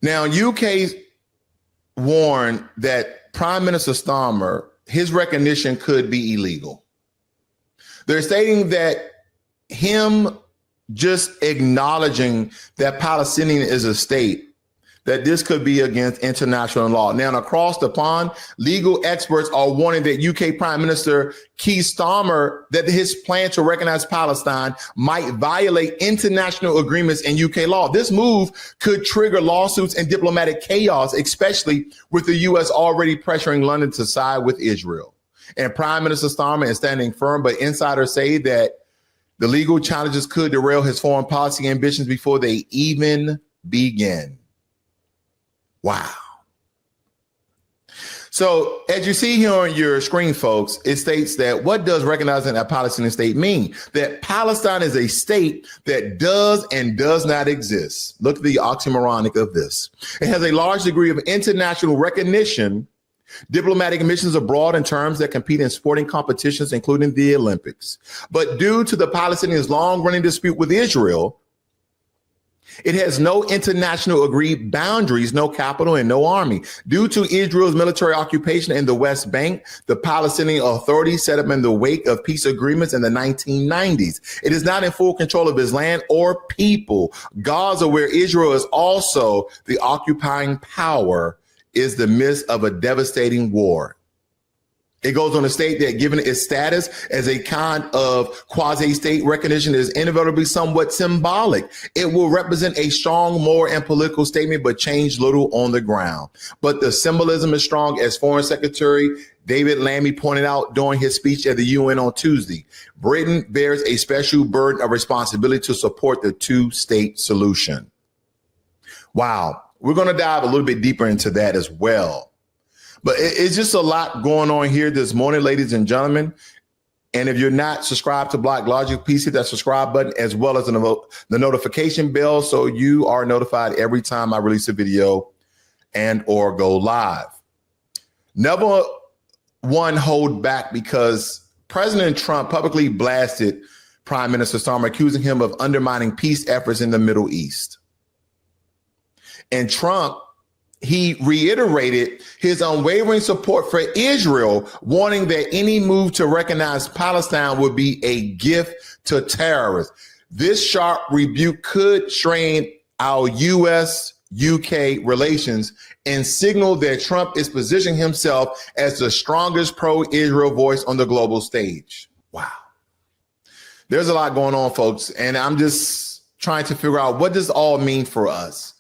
Now, UK warned that Prime Minister Starmer, his recognition could be illegal. They're stating that him just acknowledging that Palestinian is a state, that this could be against international law. Now, across the pond, legal experts are warning that UK Prime Minister Keir Starmer, that his plan to recognize Palestine might violate international agreements in UK law. This move could trigger lawsuits and diplomatic chaos, especially with the US already pressuring London to side with Israel. And Prime Minister Starmer is standing firm, but insiders say that the legal challenges could derail his foreign policy ambitions before they even begin. Wow. So as you see here on your screen, folks, it states that what does recognizing a Palestinian state mean? That Palestine is a state that does and does not exist. Look at the oxymoronic of this. It has a large degree of international recognition, diplomatic missions abroad in terms that compete in sporting competitions, including the Olympics. But due to the Palestinians' long-running dispute with Israel, it has no international agreed boundaries, no capital, and no army. Due to Israel's military occupation in the West Bank, the Palestinian Authority set up in the wake of peace agreements in the 1990s. It is not in full control of its land or people. Gaza, where Israel is also the occupying power, is the midst of a devastating war. It goes on to state that given its status as a kind of quasi-state recognition is inevitably somewhat symbolic. It will represent a strong moral and political statement, but change little on the ground. But the symbolism is strong, as Foreign Secretary David Lammy pointed out during his speech at the UN on Tuesday. Britain bears a special burden of responsibility to support the two-state solution. Wow. We're going to dive a little bit deeper into that as well. But it's just a lot going on here this morning, ladies and gentlemen. And if you're not subscribed to Black Logic, please hit that subscribe button as well as the notification bell so you are notified every time I release a video and or go live. Never one hold back, because President Trump publicly blasted Prime Minister Starmer, accusing him of undermining peace efforts in the Middle East. And Trump, he reiterated his unwavering support for Israel, warning that any move to recognize Palestine would be a gift to terrorists. This sharp rebuke could strain our US-UK relations and signal that Trump is positioning himself as the strongest pro-Israel voice on the global stage. Wow. There's a lot going on, folks, and I'm just trying to figure out what does all mean for us.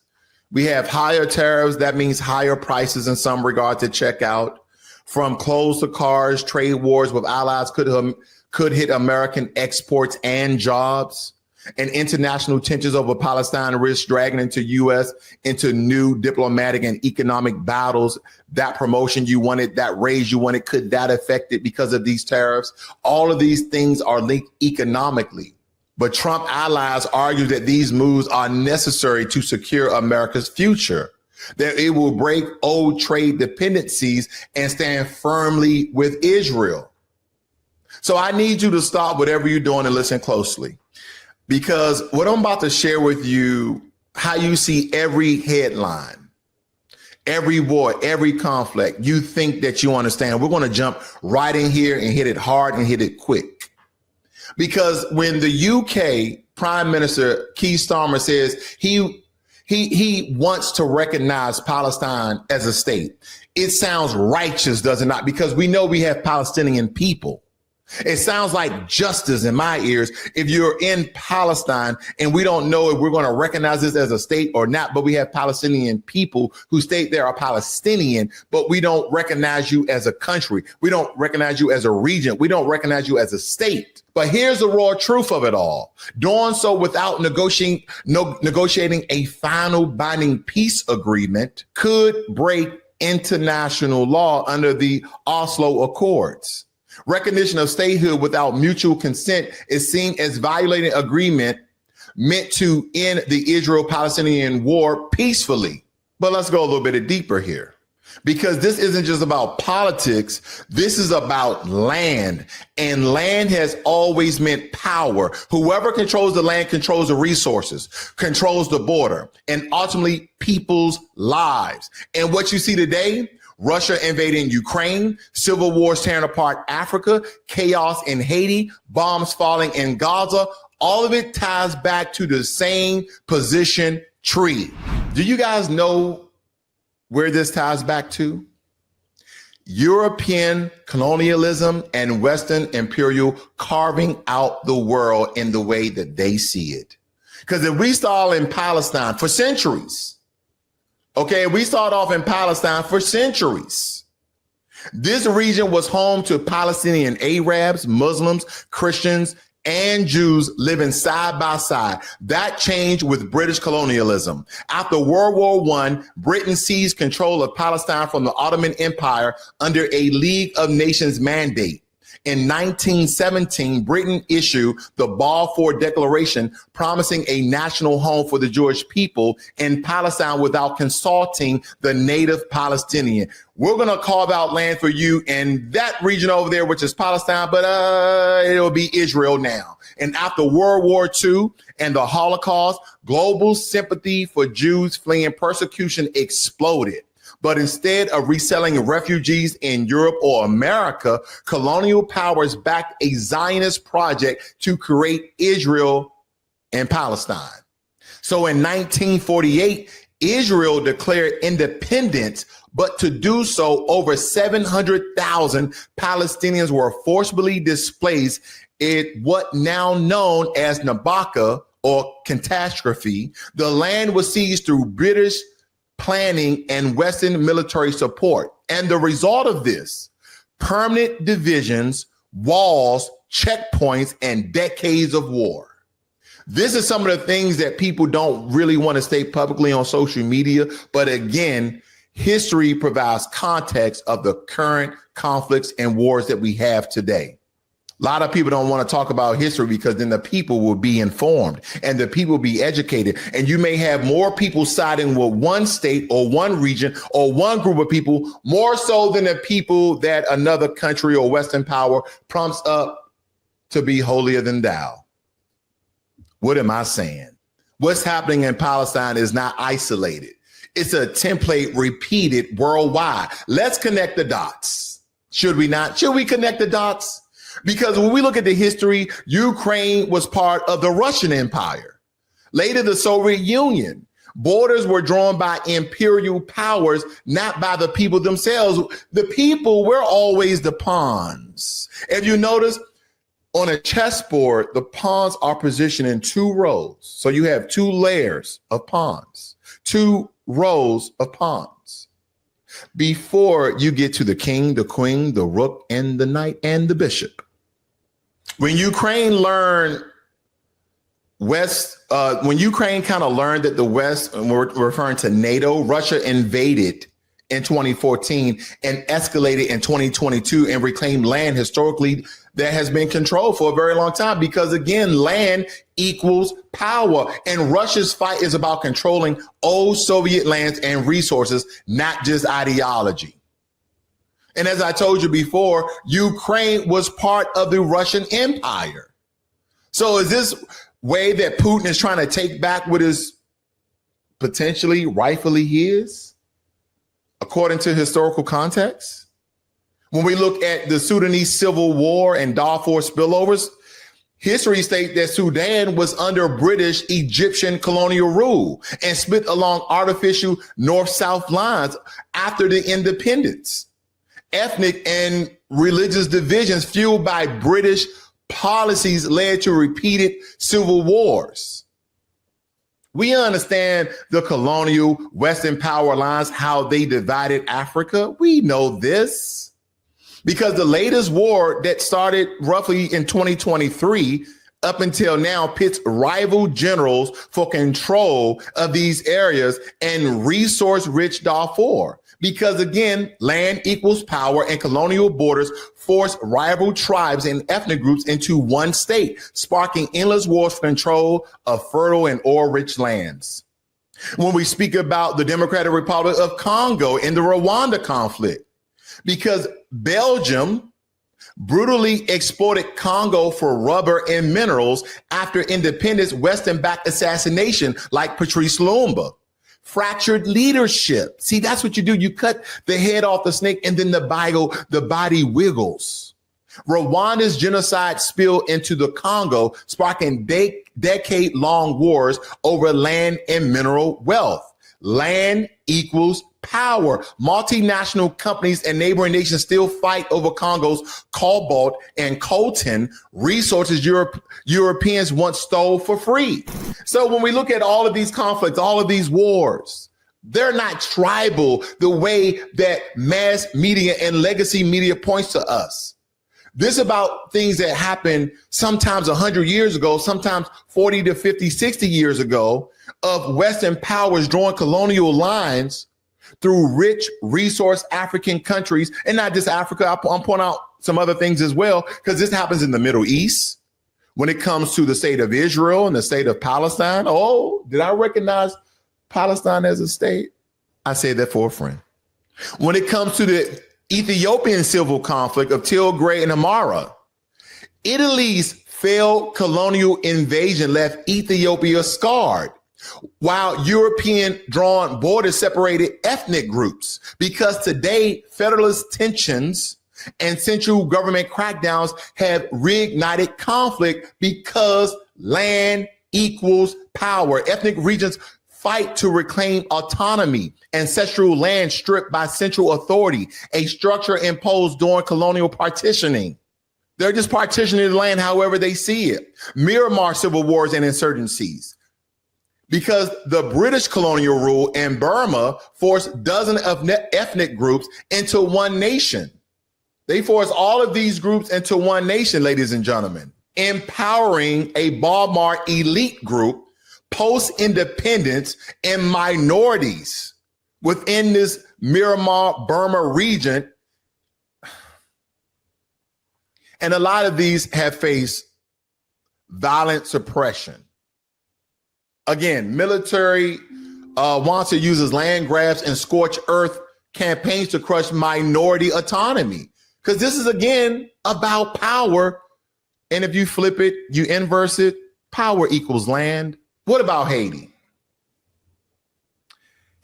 We have higher tariffs. That means higher prices in some regard to check out. From clothes to cars, trade wars with allies could hit American exports and jobs. And international tensions over Palestine risk dragging into U.S. into new diplomatic and economic battles. That promotion you wanted, that raise you wanted, could that affect it because of these tariffs? All of these things are linked economically. But Trump allies argue that these moves are necessary to secure America's future, that it will break old trade dependencies and stand firmly with Israel. So I need you to stop whatever you're doing and listen closely, because what I'm about to share with you, how you see every headline, every war, every conflict, you think that you understand. We're going to jump right in here and hit it hard and hit it quick. Because when the UK Prime Minister Keir Starmer says he wants to recognize Palestine as a state, it sounds righteous, does it not? Because we know we have Palestinian people. It sounds like justice in my ears if you're in Palestine and we don't know if we're going to recognize this as a state or not, but we have Palestinian people who state they are Palestinian, but we don't recognize you as a country. We don't recognize you as a region. We don't recognize you as a state. But here's the raw truth of it all. Doing so without negotiating a final binding peace agreement could break international law under the Oslo Accords. Recognition of statehood without mutual consent is seen as violating agreement meant to end the Israel-Palestinian war peacefully. But let's go a little bit deeper here. Because this isn't just about politics. This is about land, and land has always meant power. Whoever controls the land controls the resources, controls the border, and ultimately people's lives. And what you see today, Russia invading Ukraine, civil wars tearing apart Africa, chaos in Haiti, bombs falling in Gaza, all of it ties back to the same position tree. Do you guys know where this ties back to? European colonialism and Western imperial carving out the world in the way that they see it. Because if we start in Palestine for centuries, okay, we start off in Palestine for centuries. This region was home to Palestinian Arabs, Muslims, Christians, and Jews living side by side. That changed with British colonialism. After World War I, Britain seized control of Palestine from the Ottoman Empire under a League of Nations mandate. In 1917, Britain issued the Balfour Declaration, promising a national home for the Jewish people in Palestine without consulting the native Palestinian. We're going to carve out land for you in that region over there, which is Palestine, but it'll be Israel now. And after World War II and the Holocaust, global sympathy for Jews fleeing persecution exploded. But instead of reselling refugees in Europe or America, colonial powers backed a Zionist project to create Israel and Palestine. So in 1948, Israel declared independence, but to do so, over 700,000 Palestinians were forcibly displaced in what now known as Nakba or catastrophe. The land was seized through British planning and Western military support. And the result of this, permanent divisions, walls, checkpoints, and decades of war. This is some of the things that people don't really want to state publicly on social media. But again, history provides context of the current conflicts and wars that we have today. A lot of people don't want to talk about history because then the people will be informed and the people will be educated. And you may have more people siding with one state or one region or one group of people more so than the people that another country or Western power prompts up to be holier than thou. What am I saying? What's happening in Palestine is not isolated. It's a template repeated worldwide. Let's connect the dots. Should we not? Should we connect the dots? Because when we look at the history, Ukraine was part of the Russian Empire, later the Soviet Union. Borders were drawn by imperial powers, not by the people themselves. The people were always the pawns. If you notice, on a chessboard, the pawns are positioned in two rows. So you have two layers of pawns, two rows of pawns, before you get to the king, the queen, the rook, and the knight, and the bishop. When Ukraine learned when Ukraine kind of learned that the West, and we're referring to NATO, Russia invaded in 2014 and escalated in 2022 and reclaimed land historically that has been controlled for a very long time, because again, land equals power. And Russia's fight is about controlling old Soviet lands and resources, not just ideology. And as I told you before, Ukraine was part of the Russian Empire. So is this way that Putin is trying to take back what is potentially rightfully his, according to historical context? When we look at the Sudanese civil war and Darfur spillovers, history states that Sudan was under British Egyptian colonial rule and split along artificial north-south lines after the independence. Ethnic and religious divisions fueled by British policies led to repeated civil wars. We understand the colonial Western power lines, how they divided Africa. We know this because the latest war that started roughly in 2023 up until now pits rival generals for control of these areas and resource-rich Darfur. Because again, land equals power, and colonial borders force rival tribes and ethnic groups into one state, sparking endless wars for control of fertile and oil-rich lands. when we speak about the Democratic Republic of Congo in the Rwanda conflict, because Belgium brutally exploited Congo for rubber and minerals after independence, Western-backed assassination like Patrice Lumumba. Fractured leadership. See, that's what you do. You cut the head off the snake and then the body wiggles. Rwanda's genocide spilled into the Congo, sparking decade-long wars over land and mineral wealth. Land equals power. Multinational companies and neighboring nations still fight over Congo's cobalt and coltan resources Europeans once stole for free. So when we look at all of these conflicts, all of these wars, they're not tribal the way that mass media and legacy media points to us. This is about things that happened sometimes 100 years ago, sometimes 40 to 50, 60 years ago, of Western powers drawing colonial lines through rich resource African countries, and not just Africa. I'm pointing out some other things as well, because this happens in the Middle East. When it comes to the state of Israel and the state of Palestine, oh, did I recognize Palestine as a state? I say that for a friend. When it comes to the Ethiopian civil conflict of Tigray and Amhara, Italy's failed colonial invasion left Ethiopia scarred, while European drawn borders separated ethnic groups, because today federalist tensions and central government crackdowns have reignited conflict because land equals power. Ethnic regions fight to reclaim autonomy, ancestral land stripped by central authority, a structure imposed during colonial partitioning. They're just partitioning the land however they see it. Myanmar civil wars and insurgencies, because the British colonial rule in Burma forced dozens of ethnic groups into one nation. They forced all of these groups into one nation, ladies and gentlemen, empowering a Balmar elite group, post-independence, and minorities within this Myanmar Burma region. And a lot of these have faced violent suppression. Again, military wants to use land grabs and scorched earth campaigns to crush minority autonomy. Because this is, again, about power. And if you flip it, you inverse it, power equals land. What about Haiti?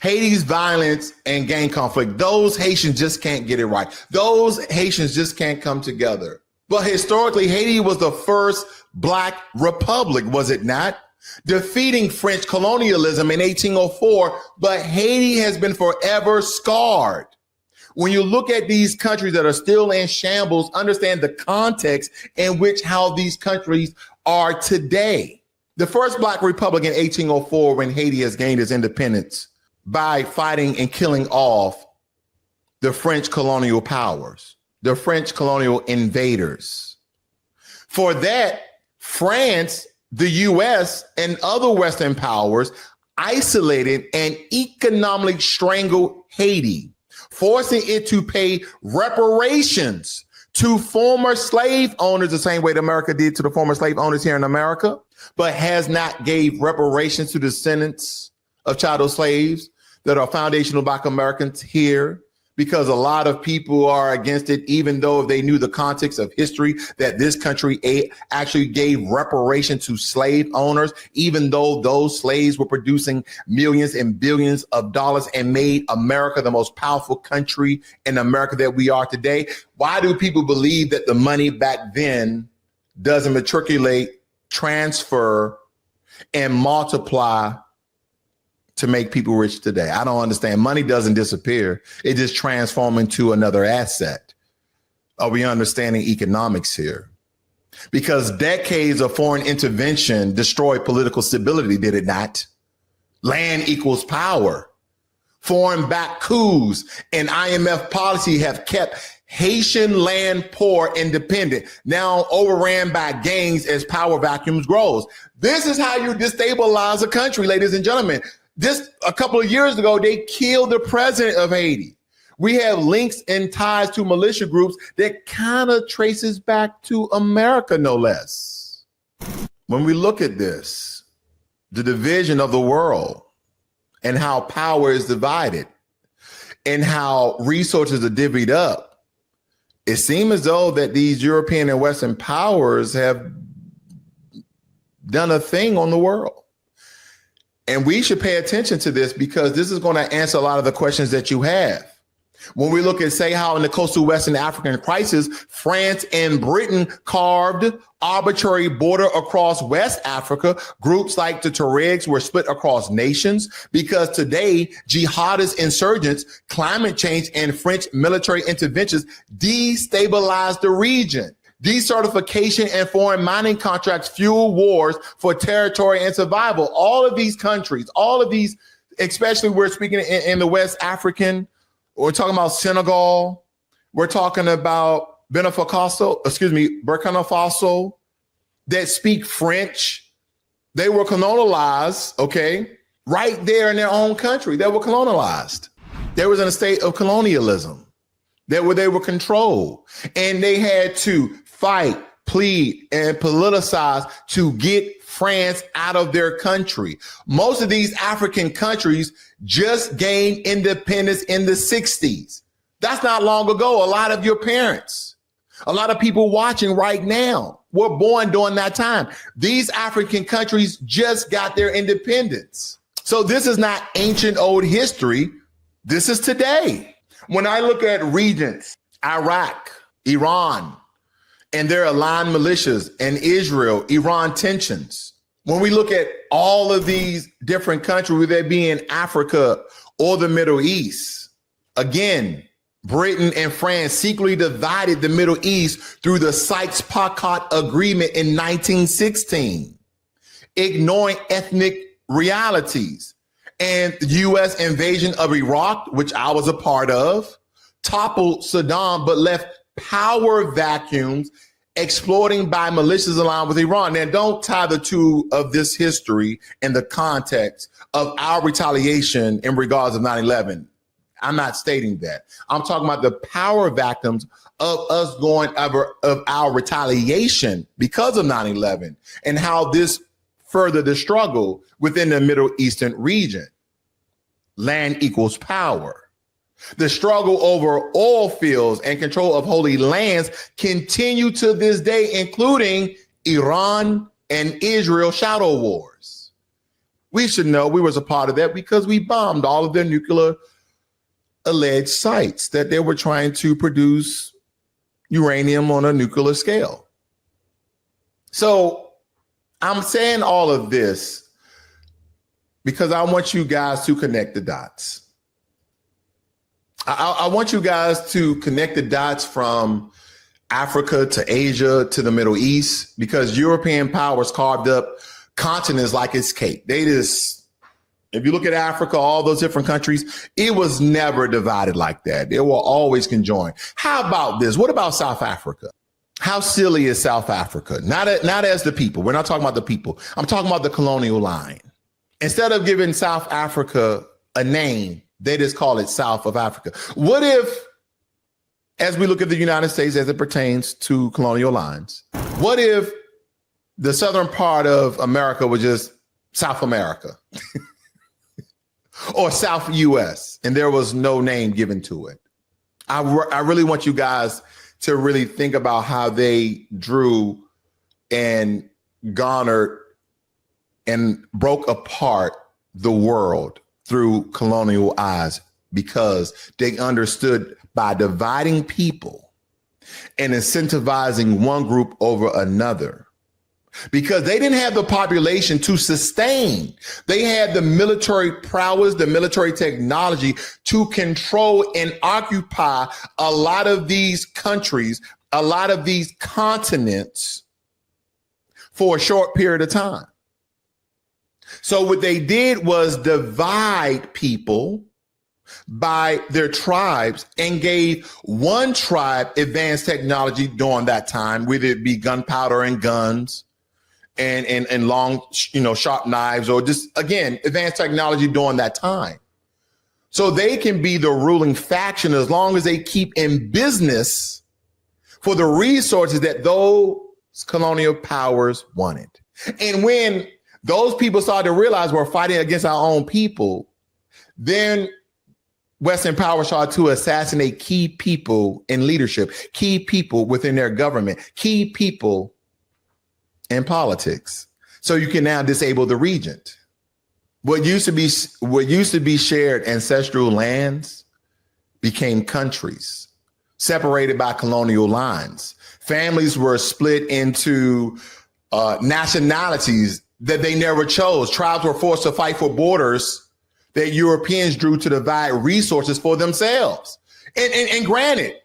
Haiti's violence and gang conflict, those Haitians just can't get it right. Those Haitians just can't come together. But historically, Haiti was the first Black republic, was it not? Defeating French colonialism in 1804, but Haiti has been forever scarred. When you look at these countries that are still in shambles, understand the context in which how these countries are today. The first Black republic in 1804, when Haiti has gained its independence by fighting and killing off the French colonial powers, the French colonial invaders. For that, France, the US, and other Western powers isolated and economically strangled Haiti, forcing it to pay reparations to former slave owners the same way that America did to the former slave owners here in America, but has not gave reparations to descendants of chattel slaves that are foundational Black Americans here, because a lot of people are against it, even though they knew the context of history that this country actually gave reparation to slave owners, even though those slaves were producing millions and billions of dollars and made America the most powerful country in America that we are today. Why do people believe that the money back then doesn't matriculate, transfer, and multiply to make people rich today? I don't understand. Money doesn't disappear. It just transforms into another asset. Are we understanding economics here? Because decades of foreign intervention destroyed political stability, did it not? Land equals power. Foreign-backed coups and IMF policy have kept Haitian land poor and dependent, now overran by gangs as power vacuums grows. This is how you destabilize a country, ladies and gentlemen. Just a couple of years ago, they killed the president of Haiti. We have links and ties to militia groups that kind of traces back to America, no less. When we look at this, the division of the world, and how power is divided and how resources are divvied up, it seems as though that these European and Western powers have done a thing on the world. And we should pay attention to this because this is going to answer a lot of the questions that you have. When we look at, say, how in the coastal Western African crisis, France and Britain carved arbitrary border across West Africa, groups like the Tuaregs were split across nations because today jihadist insurgents, climate change, and French military interventions destabilized the region. Desertification and foreign mining contracts fuel wars for territory and survival. All of these countries, all of these, especially we're speaking in the West African, we're talking about Senegal, we're talking about Burkina Faso, that speak French. They were colonialized, okay, right there in their own country. They were colonialized. They was in a state of colonialism. They were controlled, and they had to fight, plead, and politicize to get France out of their country. Most of these African countries just gained independence in the 60s. That's not long ago. A lot of your parents, a lot of people watching right now were born during that time. These African countries just got their independence. So this is not ancient old history. This is today. When I look at regions, Iraq, Iran, and their aligned militias, and Israel, Iran tensions. When we look at all of these different countries, whether they be in Africa or the Middle East, again, Britain and France secretly divided the Middle East through the Sykes-Picot Agreement in 1916, ignoring ethnic realities. And the U.S. invasion of Iraq, which I was a part of, toppled Saddam, but left power vacuums exploiting by militias aligned with Iran. Now, don't tie the two of this history in the context of our retaliation in regards of 9/11. I'm not stating that. I'm talking about the power vacuums of us going over of our retaliation because of 9/11 and how this furthered the struggle within the Middle Eastern region. Land equals power. The struggle over oil fields and control of holy lands continue to this day, including Iran and Israel shadow wars. We should know we was a part of that because we bombed all of their nuclear alleged sites that they were trying to produce uranium on a nuclear scale. So I'm saying all of this because I want you guys to connect the dots. I want you guys to connect the dots from Africa to Asia to the Middle East because European powers carved up continents like it's cake. They just, if you look at Africa, all those different countries, it was never divided like that. They were always conjoined. How about this? What about South Africa? How silly is South Africa? Not as the people. We're not talking about the people. I'm talking about the colonial line. Instead of giving South Africa a name, they just call it South of Africa. What if, as we look at the United States as it pertains to colonial lines, what if the southern part of America was just South America or South US and there was no name given to it? I really want you guys to really think about how they drew and garnered and broke apart the world through colonial eyes because they understood by dividing people and incentivizing one group over another, because they didn't have the population to sustain. They had the military prowess, the military technology to control and occupy a lot of these countries, a lot of these continents for a short period of time. So what they did was divide people by their tribes and gave one tribe advanced technology during that time, whether it be gunpowder and guns and long, sharp knives, or just, again, advanced technology during that time. So they can be the ruling faction as long as they keep in business for the resources that those colonial powers wanted. And when those people started to realize we're fighting against our own people, Then Western powers tried to assassinate key people in leadership, key people within their government, key people in politics. So you can now disable the regent. What used to be shared ancestral lands became countries separated by colonial lines. Families were split into nationalities that they never chose. Tribes were forced to fight for borders that Europeans drew to divide resources for themselves. And granted,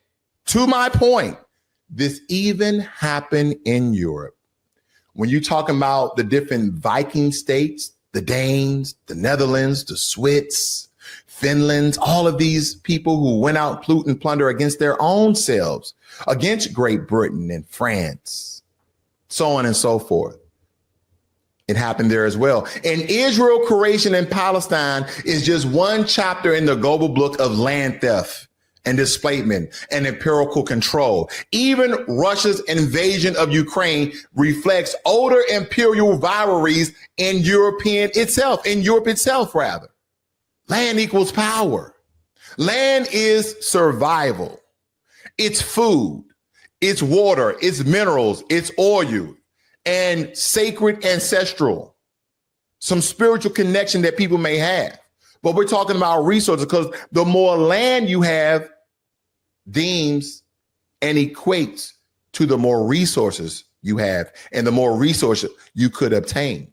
to my point, this even happened in Europe. When you're talking about the different Viking states, the Danes, the Netherlands, the Swiss, Finland, all of these people who went out loot and plunder against their own selves, against Great Britain and France, so on and so forth. It happened there as well. And Israel, creation, and Palestine is just one chapter in the global book of land theft and displacement and empirical control. Even Russia's invasion of Ukraine reflects older imperial rivalries in Europe itself. Land equals power. Land is survival. It's food, it's water, it's minerals, it's oil, and sacred ancestral, some spiritual connection that people may have. But we're talking about resources because the more land you have deems and equates to the more resources you have and the more resources you could obtain.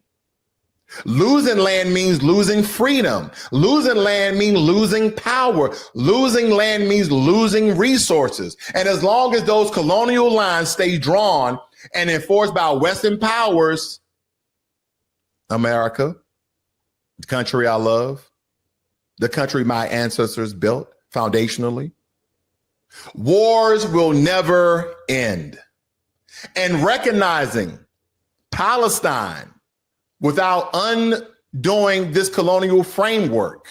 Losing land means losing freedom. Losing land means losing power. Losing land means losing resources. And as long as those colonial lines stay drawn and enforced by Western powers, America, the country I love, the country my ancestors built foundationally, wars will never end. And recognizing Palestine without undoing this colonial framework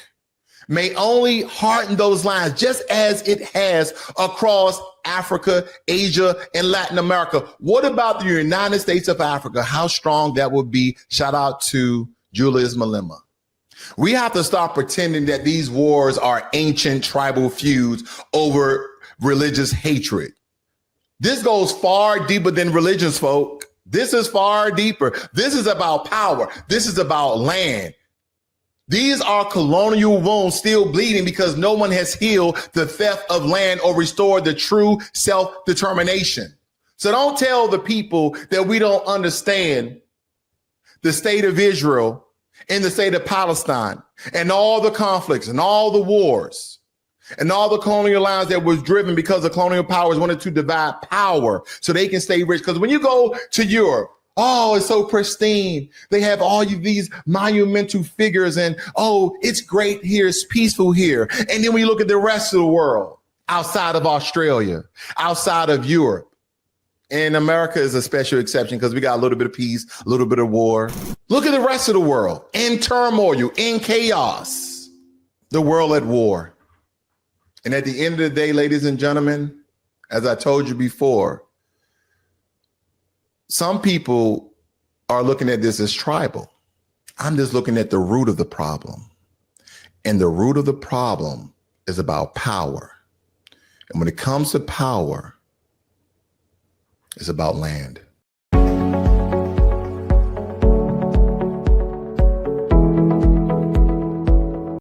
may only harden those lines, just as it has across Africa, Asia, and Latin America. What about the United States of Africa? How strong that would be. Shout out to Julius Malema. We have to stop pretending that these wars are ancient tribal feuds over religious hatred. This goes far deeper than religions, folk. This is far deeper. This is about power. This is about land. These are colonial wounds still bleeding because no one has healed the theft of land or restored the true self-determination. So don't tell the people that we don't understand the state of Israel and the state of Palestine and all the conflicts and all the wars and all the colonial lines that was driven because the colonial powers wanted to divide power so they can stay rich. Because when you go to Europe, oh, it's so pristine. They have all of these monumental figures and, oh, it's great here. It's peaceful here. And then we look at the rest of the world outside of Australia, outside of Europe. And America is a special exception because we got a little bit of peace, a little bit of war. Look at the rest of the world in turmoil, in chaos, the world at war. And at the end of the day, ladies and gentlemen, as I told you before, some people are looking at this as tribal. I'm just looking at the root of the problem. And the root of the problem is about power. And when it comes to power, it's about land.